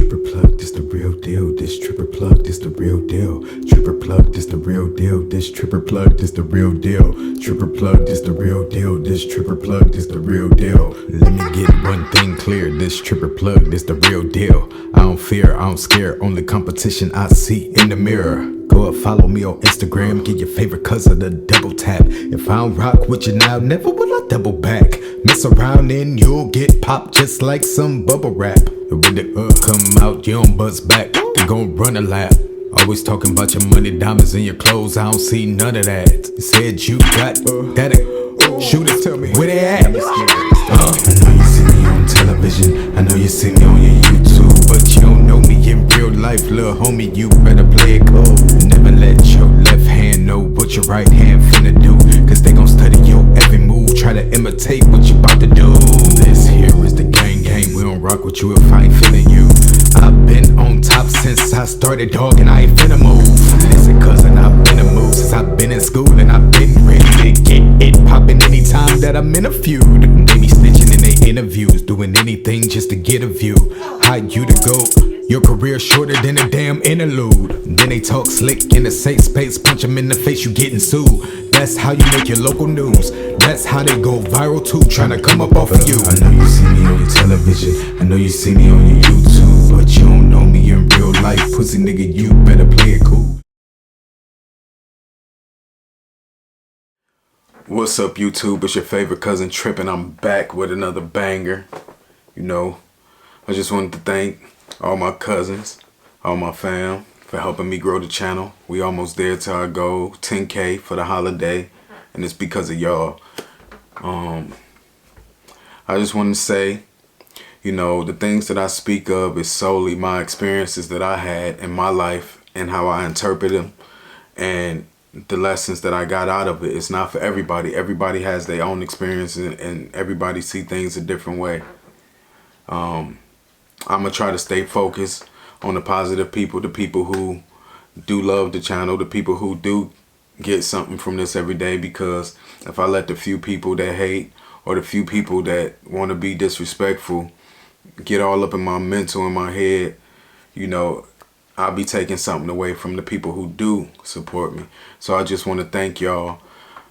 Tripper plug, this the real deal. This tripper plug, this the real deal. Tripper plug, this the real deal. This tripper plug, this the real deal. Tripper plug, this the real deal. This tripper plug, this the real deal. Let me get one thing clear. This tripper plug, this the real deal. I don't fear, I don't scare. Only competition I see in the mirror. Go up, follow me on Instagram. Get your favorite cousin a double tap. If I don't rock with you now, never will I double back. Mess around and you'll get popped just like some bubble wrap. And when the come out, you don't buzz back. They gon' run a lap. Always talking about your money, diamonds, and your clothes. I don't see none of that. You said you got that. Shoot it, tell me where they at. I know you see me on television. I know you see me on your YouTube, but you don't know me in real life, little homie. You better play it cool. Never let your left hand know what your right hand finna do, cause they gon' study your every move. Try to imitate what you about to do. This here is the gang. We don't rock with you if I ain't feeling you. I've been on top since I started, dog, and I ain't finna move. Listen, cousin, I've been a move since I've been in school, and I've been ready to get it poppin' anytime that I'm in a feud. They be snitching in their interviews, doing anything just to get a view. Hide you to go. Your career shorter than a damn interlude. Then they talk slick in a safe space, punch them in the face, you getting sued. That's how you make your local news. That's how they go viral too, trying to come up off of you. I know you see me on your television, I know you see me on your YouTube, but you don't know me in real life. Pussy nigga, you better play it cool. What's up, YouTube? It's your favorite cousin Tripp, and I'm back with another banger. You know, I just wanted to thank all my cousins, all my fam, for helping me grow the channel. We almost there to our goal, 10K for the holiday, and it's because of y'all. I just want to say, you know, the things that I speak of is solely my experiences that I had in my life and how I interpret them, and the lessons that I got out of it. It's not for everybody. Everybody has their own experiences, and everybody see things a different way. I'm gonna try to stay focused on the positive people, the people who do love the channel, the people who do get something from this every day, because if I let the few people that hate or the few people that want to be disrespectful get all up in my mental, in my head, you know, I'll be taking something away from the people who do support me. So I just want to thank y'all.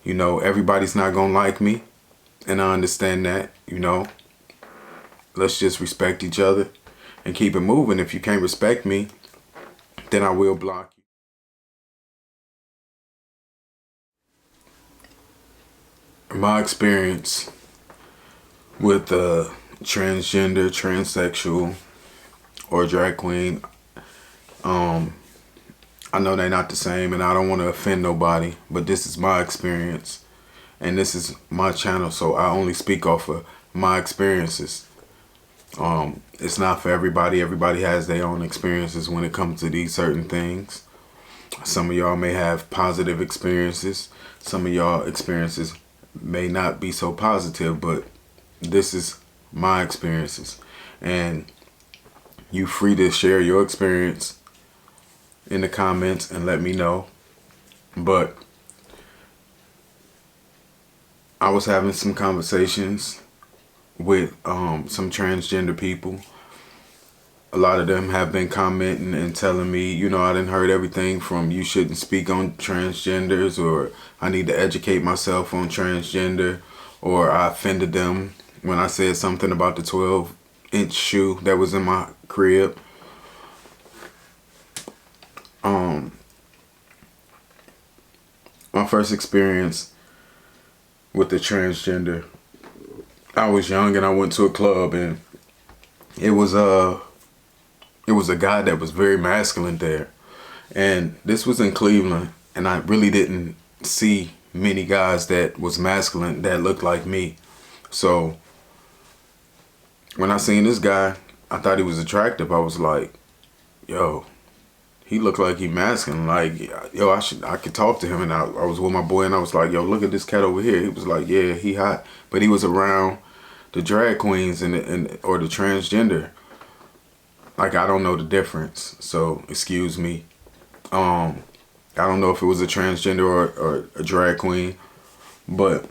You know, everybody's not gonna like me, and I understand that. You know, let's just respect each other and keep it moving. If you can't respect me, then I will block you. My experience with transgender, transsexual, or drag queen, I know they're not the same, and I don't want to offend nobody, but this is my experience, and this is my channel, so I only speak off of my experiences. It's not for everybody. Everybody has their own experiences when it comes to these certain things. Some of y'all may have positive experiences. Some of y'all experiences may not be so positive, but this is my experiences. And you free to share your experience in the comments and let me know. But I was having some conversations with some transgender people. A lot of them have been commenting and telling me, you know, I done heard everything from you shouldn't speak on transgenders, or I need to educate myself on transgender, or I offended them when I said something about the 12-inch shoe that was in my crib. My first experience with the transgender, I was young and I went to a club, and it was a guy that was very masculine there, and this was in Cleveland, and I really didn't see many guys that was masculine that looked like me. So when I seen this guy, I thought he was attractive. I was like, yo, he looked like he masculine. Like, yo, I could talk to him. And I was with my boy, and I was like, yo, look at this cat over here. He was like, yeah, he hot. But he was around the drag queens and or the transgender. Like, I don't know the difference, so excuse me. I don't know if it was a transgender or a drag queen, but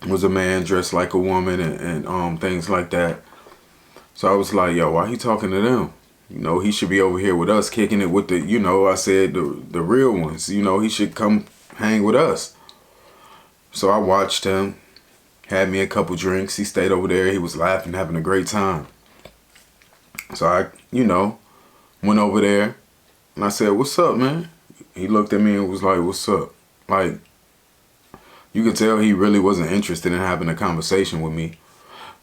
it was a man dressed like a woman and things like that. So I was like, yo, why he talking to them? You know, he should be over here with us, kicking it with the, you know, I said the real ones. You know, he should come hang with us. So I watched him, had me a couple drinks. He stayed over there. He was laughing, having a great time. So I, you know, went over there and I said, "What's up, man?" He looked at me and was like, "What's up?" Like, you could tell he really wasn't interested in having a conversation with me.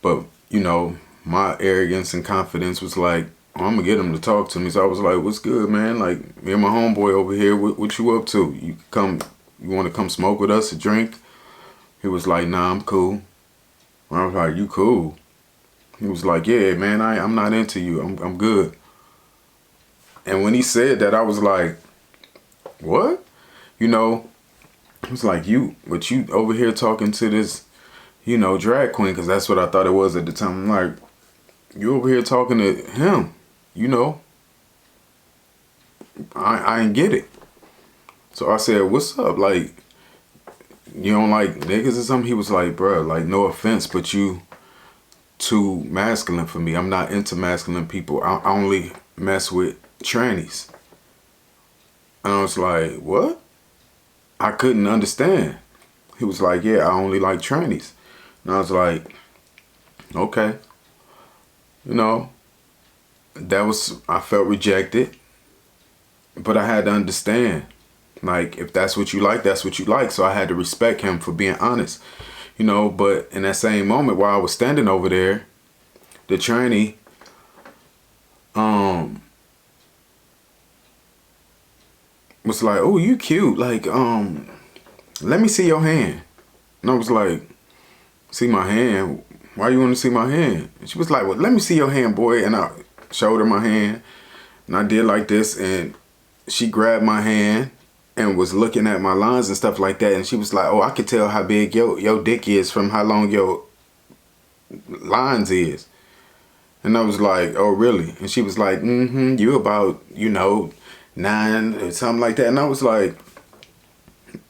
But, you know, my arrogance and confidence was like, oh, I'm gonna get him to talk to me. So I was like, "What's good, man? Like, me and my homeboy over here, what you up to? You want to come smoke with us, a drink?" He was like, "Nah, I'm cool." I was like, "You cool?" He was like, "Yeah, man, I'm not into you. I'm good." And when he said that, I was like, "What?" You know, it was like, but you over here talking to this, you know, drag queen, because that's what I thought it was at the time. I'm like, you over here talking to him, you know. I ain't get it. So I said, "What's up? Like, you don't like niggas or something?" He was like, "Bruh, like, no offense, but you too masculine for me. I'm not into masculine people. I only mess with trannies." And I was like, "What?" I couldn't understand. He was like, "Yeah, I only like trannies." And I was like, "Okay." You know, I felt rejected, but I had to understand, like, if that's what you like, that's what you like. So I had to respect him for being honest, you know. But in that same moment while I was standing over there, the tranny, was like, "Oh, you cute. Like, let me see your hand." And I was like, "See my hand? Why you want to see my hand?" And she was like, "Well, let me see your hand, boy." And I showed her my hand, and I did like this, and she grabbed my hand and was looking at my lines and stuff like that. And she was like, "Oh, I could tell how big your dick is from how long your lines is." And I was like, "Oh, really?" And she was like, "You about, you know, 9 or something like that." And I was like,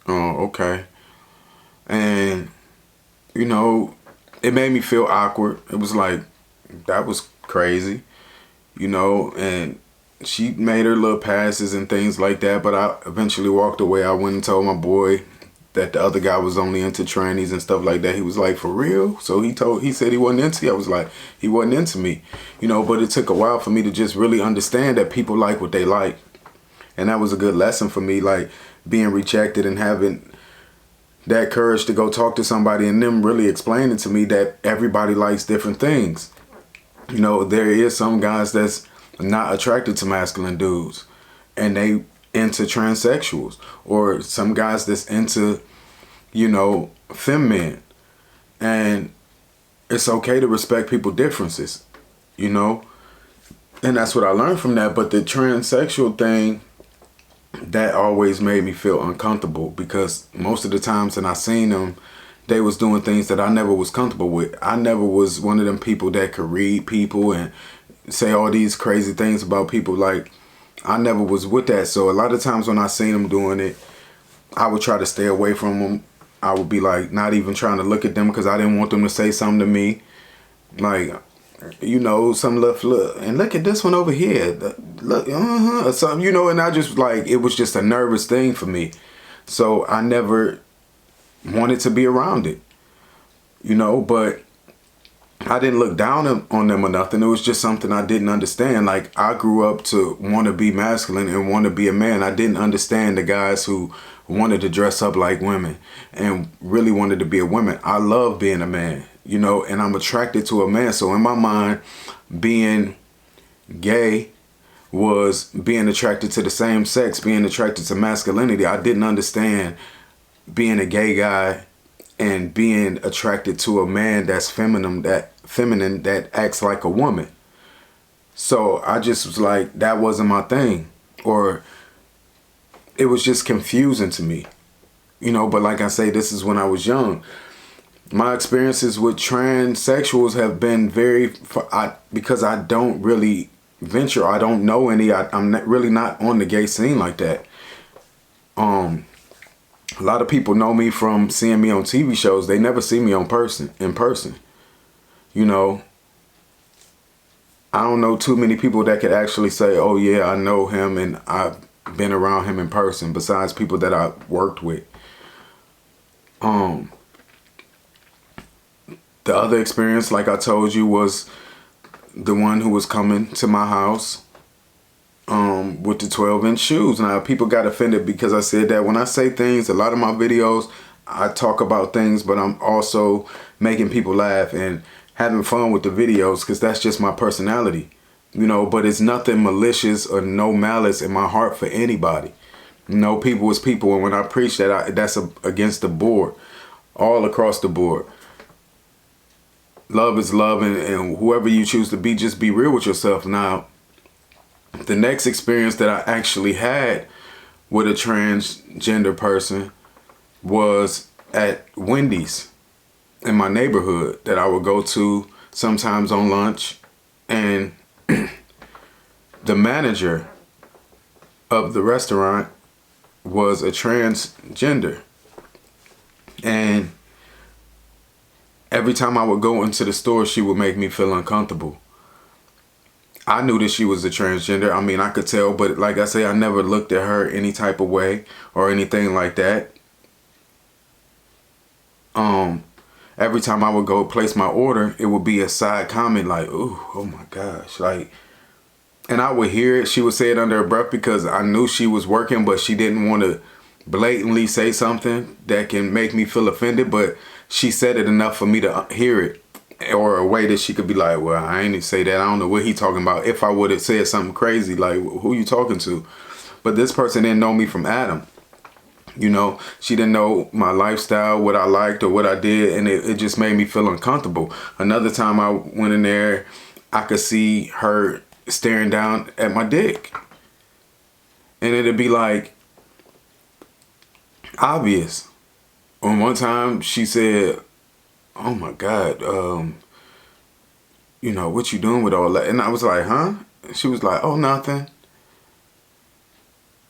"Oh, okay." And, you know, it made me feel awkward. It was like, that was crazy, you know. And she made her little passes and things like that. But I eventually walked away. I went and told my boy that the other guy was only into trannies and stuff like that. He was like, "For real?" So he said he wasn't into you. I was like, he wasn't into me, you know. But it took a while for me to just really understand that people like what they like. And that was a good lesson for me, like being rejected and having that courage to go talk to somebody and them really explaining to me that everybody likes different things. You know, there is some guys that's not attracted to masculine dudes and they into transsexuals, or some guys that's into, you know, feminine. And it's okay to respect people's differences, you know. And that's what I learned from that. But the transsexual thing, that always made me feel uncomfortable, because most of the times when I seen them, they was doing things that I never was comfortable with. I never was one of them people that could read people and say all these crazy things about people. Like, I never was with that. So a lot of times when I seen them doing it, I would try to stay away from them. I would be like, not even trying to look at them, because I didn't want them to say something to me. Like, you know, some look, and look at this one over here. Look, something, you know, and I just like, it was just a nervous thing for me. So I never wanted to be around it, you know. But I didn't look down on them or nothing. It was just something I didn't understand. Like, I grew up to want to be masculine and want to be a man. I didn't understand the guys who wanted to dress up like women and really wanted to be a woman. I love being a man, you know, and I'm attracted to a man. So in my mind, being gay was being attracted to the same sex, being attracted to masculinity. I didn't understand being a gay guy and being attracted to a man that's feminine, that acts like a woman. So I just was like, that wasn't my thing, or it was just confusing to me, you know. But like I say, this is when I was young. My experiences with transsexuals have been because I don't really venture. I don't know any. I'm really not on the gay scene like that. A lot of people know me from seeing me on TV shows. They never see me in person. You know, I don't know too many people that could actually say, oh yeah, I know him and I've been around him in person, besides people that I worked with. The other experience, like I told you, was the one who was coming to my house with the 12-inch shoes. Now, people got offended because I said that. When I say things, a lot of my videos, I talk about things, but I'm also making people laugh and having fun with the videos, because that's just my personality, you know. But it's nothing malicious or no malice in my heart for anybody. You know, people is people, and when I preach that, that's against the board, all across the board. Love is love, and whoever you choose to be, just be real with yourself. Now, the next experience that I actually had with a transgender person was at Wendy's in my neighborhood that I would go to sometimes on lunch, and the manager of the restaurant was a transgender, and every time I would go into the store, she would make me feel uncomfortable. I knew that she was a transgender. I mean, I could tell, but like I say, I never looked at her any type of way or anything like that. Every time I would go place my order, it would be a side comment like, ooh, oh my gosh. Like, and I would hear it. She would say it under her breath because I knew she was working, but she didn't want to blatantly say something that can make me feel offended. But she said it enough for me to hear it, or a way that she could be like, well, I ain't even say that. I don't know what he talking about. If I would have said something crazy, like, who you talking to? But this person didn't know me from Adam. You know, she didn't know my lifestyle, what I liked or what I did, and it just made me feel uncomfortable. Another time I went in there, I could see her staring down at my dick. And it'd be like, obvious. On one time, she said, oh my God, you know, what you doing with all that? And I was like, huh? She was like, oh, nothing.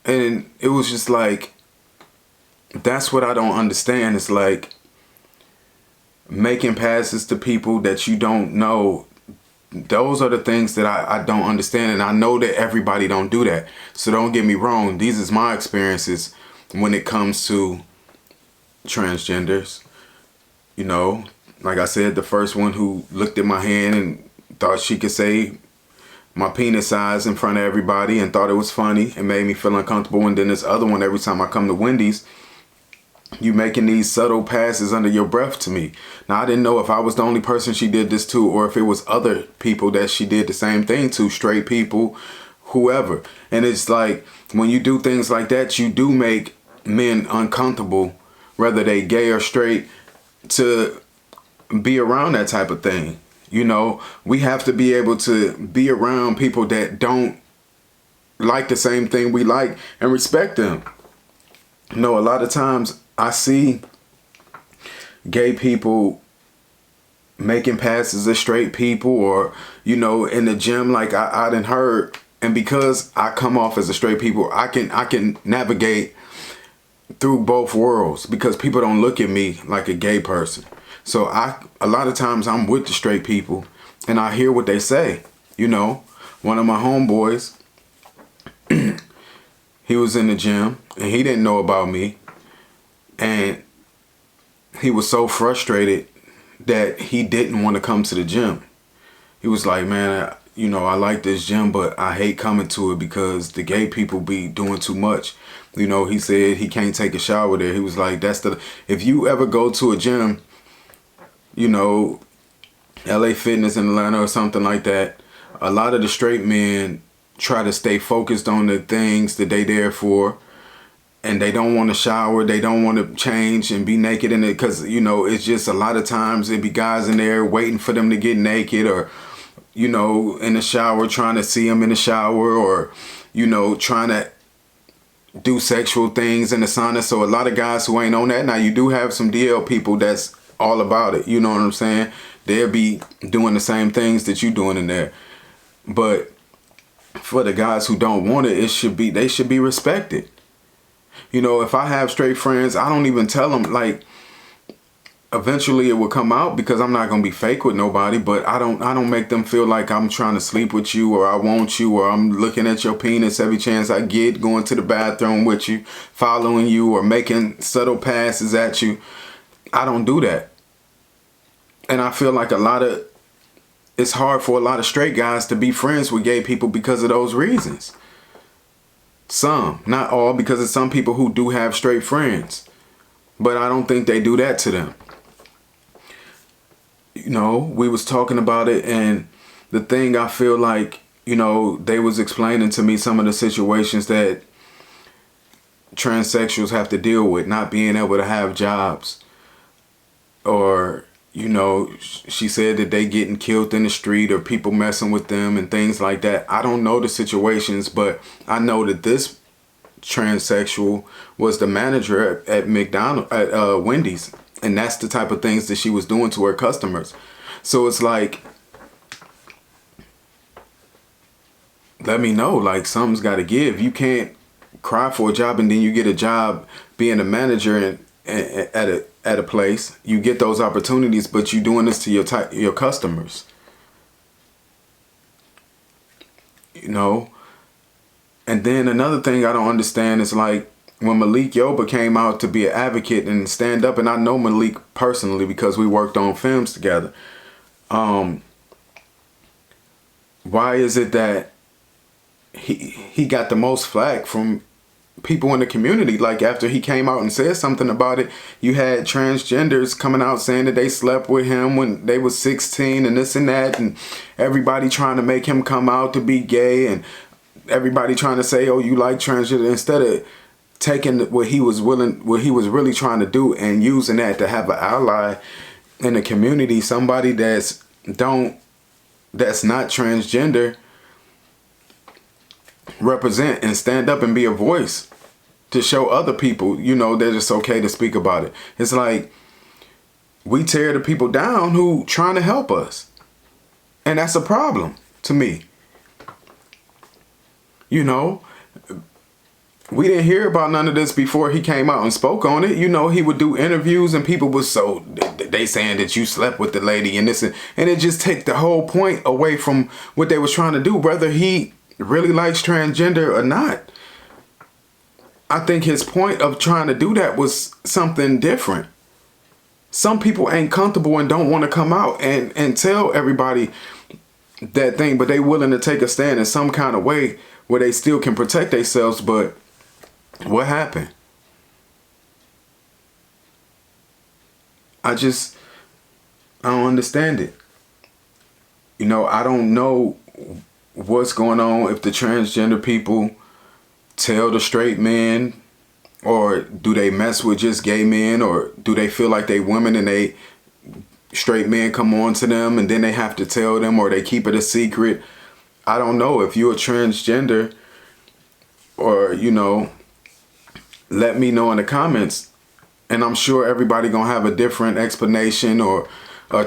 And it was just like, that's what I don't understand. It's like making passes to people that you don't know. Those are the things that I don't understand. And I know that everybody don't do that. So don't get me wrong. These is my experiences when it comes to transgenders. You know, like I said, the first one who looked at my hand and thought she could say my penis size in front of everybody and thought it was funny and made me feel uncomfortable. And then this other one, every time I come to Wendy's, you making these subtle passes under your breath to me. Now, I didn't know if I was the only person she did this to, or if it was other people that she did the same thing to, straight people, whoever. And it's like, when you do things like that, you do make men uncomfortable, whether they gay or straight, to be around that type of thing. You know, we have to be able to be around people that don't like the same thing we like and respect them. You know, a lot of times I see gay people making passes at straight people, or, you know, in the gym, like I done heard. And because I come off as a straight people, I can navigate through both worlds, because people don't look at me like a gay person. So a lot of times I'm with the straight people and I hear what they say. You know, one of my homeboys, he was in the gym and he didn't know about me. And he was so frustrated that he didn't want to come to the gym. He was like, man, you know, I like this gym, but I hate coming to it because the gay people be doing too much. You know, he said he can't take a shower there. He was like, if you ever go to a gym, you know, LA Fitness in Atlanta or something like that, a lot of the straight men try to stay focused on the things that they there for. And they don't want to shower. They don't want to change and be naked in it, because, you know, it's just a lot of times it be guys in there waiting for them to get naked, or, you know, in the shower, trying to see them in the shower, or, you know, trying to do sexual things in the sauna. So a lot of guys who ain't on that. Now, you do have some DL people that's all about it. You know what I'm saying? They'll be doing the same things that you doing in there. But for the guys who don't want it, they should be respected. You know, if I have straight friends, I don't even tell them, like, eventually it will come out, because I'm not gonna be fake with nobody. But I don't make them feel like I'm trying to sleep with you, or I want you, or I'm looking at your penis every chance I get, going to the bathroom with you, following you, or making subtle passes at you. I don't do that. And I feel like it's hard for a lot of straight guys to be friends with gay people because of those reasons. Some, not all, because of some people who do have straight friends. But I don't think they do that to them. You know, we was talking about it, and the thing I feel like, you know, they was explaining to me some of the situations that transsexuals have to deal with, not being able to have jobs. Or, you know, she said that they getting killed in the street, or people messing with them and things like that. I don't know the situations, but I know that this transsexual was the manager at Wendy's, and that's the type of things that she was doing to her customers. So it's like, let me know, like, something's got to give. You can't cry for a job and then you get a job being a manager at a place. You get those opportunities, but you doing this to your customers. You know. And then another thing I don't understand is, like, when Malik Yoba came out to be an advocate and stand up, and I know Malik personally because we worked on films together. Why is it that he got the most flack from people in the community? Like, after he came out and said something about it, you had transgenders coming out saying that they slept with him when they was 16 and this and that, and everybody trying to make him come out to be gay, and everybody trying to say, oh, you like transgender, instead of taking what he was really trying to do and using that to have an ally in the community, somebody that's not transgender, represent and stand up and be a voice to show other people, you know, that it's okay to speak about it. It's like, we tear the people down who trying to help us, and that's a problem to me. You know, we didn't hear about none of this before he came out and spoke on it. You know, he would do interviews and people was they saying that you slept with the lady and this, and it just take the whole point away from what they was trying to do, whether he really likes transgender or not. I think his point of trying to do that was something different. Some people ain't comfortable and don't want to come out and tell everybody that thing, but they willing to take a stand in some kind of way where they still can protect themselves. But what happened? I don't understand it. You know, I don't know what's going on, if the transgender people tell the straight men, or do they mess with just gay men, or do they feel like they women and they straight men come on to them and then they have to tell them, or they keep it a secret. I don't know. If you're a transgender, or, you know, let me know in the comments, and I'm sure everybody gonna have a different explanation or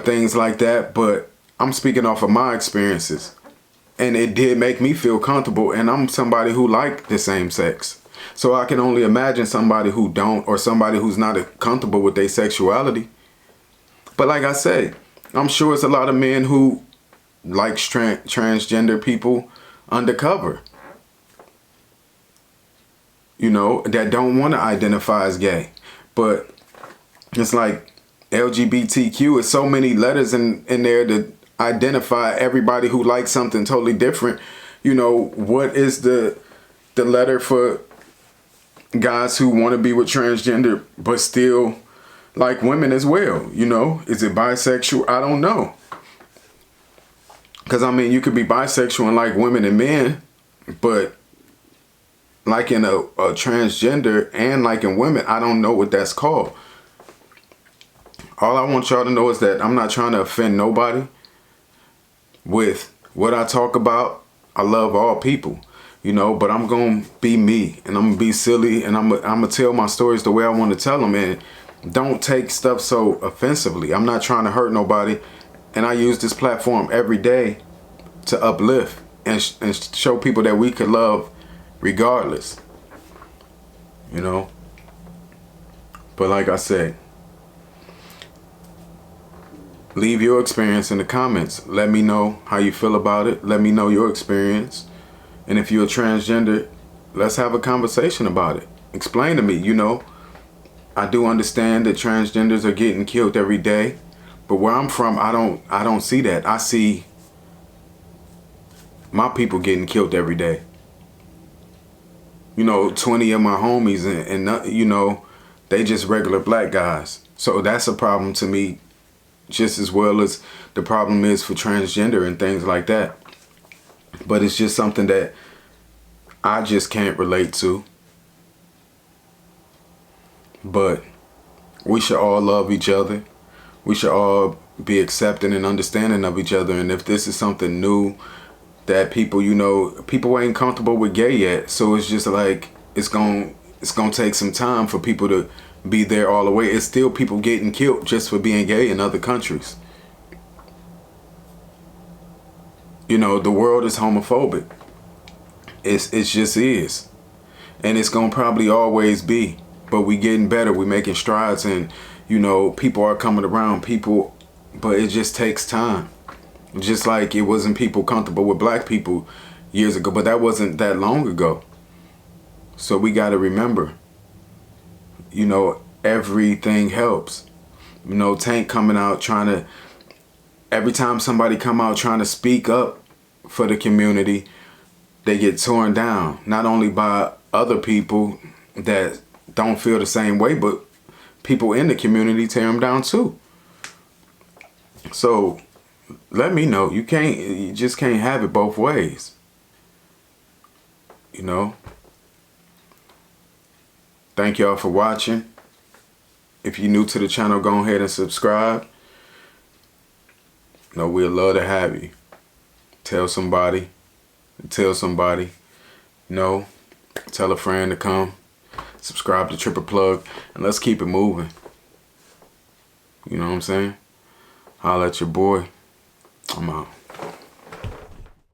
things like that, but I'm speaking off of my experiences, and it did make me feel comfortable, and I'm somebody who like the same sex, so I can only imagine somebody who don't, or somebody who's not comfortable with their sexuality. But like I say, I'm sure it's a lot of men who like transgender people undercover, you know, that don't want to identify as gay. But it's like LGBTQ is so many letters in there to identify everybody who likes something totally different. You know, what is the letter for guys who want to be with transgender but still like women as well? You know, is it bisexual? I don't know. Because, I mean, you could be bisexual and like women and men, but liking a transgender and liking women, I don't know what that's called. All I want y'all to know is that I'm not trying to offend nobody with what I talk about. I love all people, you know, but I'm going to be me, and I'm going to be silly, and I'm going to tell my stories the way I want to tell them, and don't take stuff so offensively. I'm not trying to hurt nobody, and I use this platform every day to uplift and show people that we could love regardless, you know. But like I said, Leave your experience in the comments. Let me know how you feel about it. Let me know your experience. And if you're a transgender, let's have a conversation about it. Explain to me, I do understand that transgenders are getting killed every day, but where I'm from, I don't see that. I see my people getting killed every day. 20 of my homies and they just regular black guys. So that's a problem to me, just as well as the problem is for transgender and things like that. But it's just something that I just can't relate to. But we should all love each other. We should all be accepting and understanding of each other. And if this is something new that people ain't comfortable with gay yet, so it's just like it's gonna take some time for people to be there all the way. It's still people getting killed just for being gay in other countries. The world is homophobic. It just is, and it's gonna probably always be. But we getting better. We making strides, and people are coming around. But it just takes time. Just like it wasn't people comfortable with black people years ago, but that wasn't that long ago. So we got to remember, everything helps. Tank coming out every time somebody come out trying to speak up for the community, they get torn down. Not only by other people that don't feel the same way, but people in the community tear them down too. So let me know. You just can't have it both ways. Thank y'all for watching. If you're new to the channel, go ahead and subscribe. We'd love to have you. Tell somebody. Tell a friend to come. Subscribe to Tripp Plug, and let's keep it moving. You know what I'm saying? Holla at your boy. I'm out.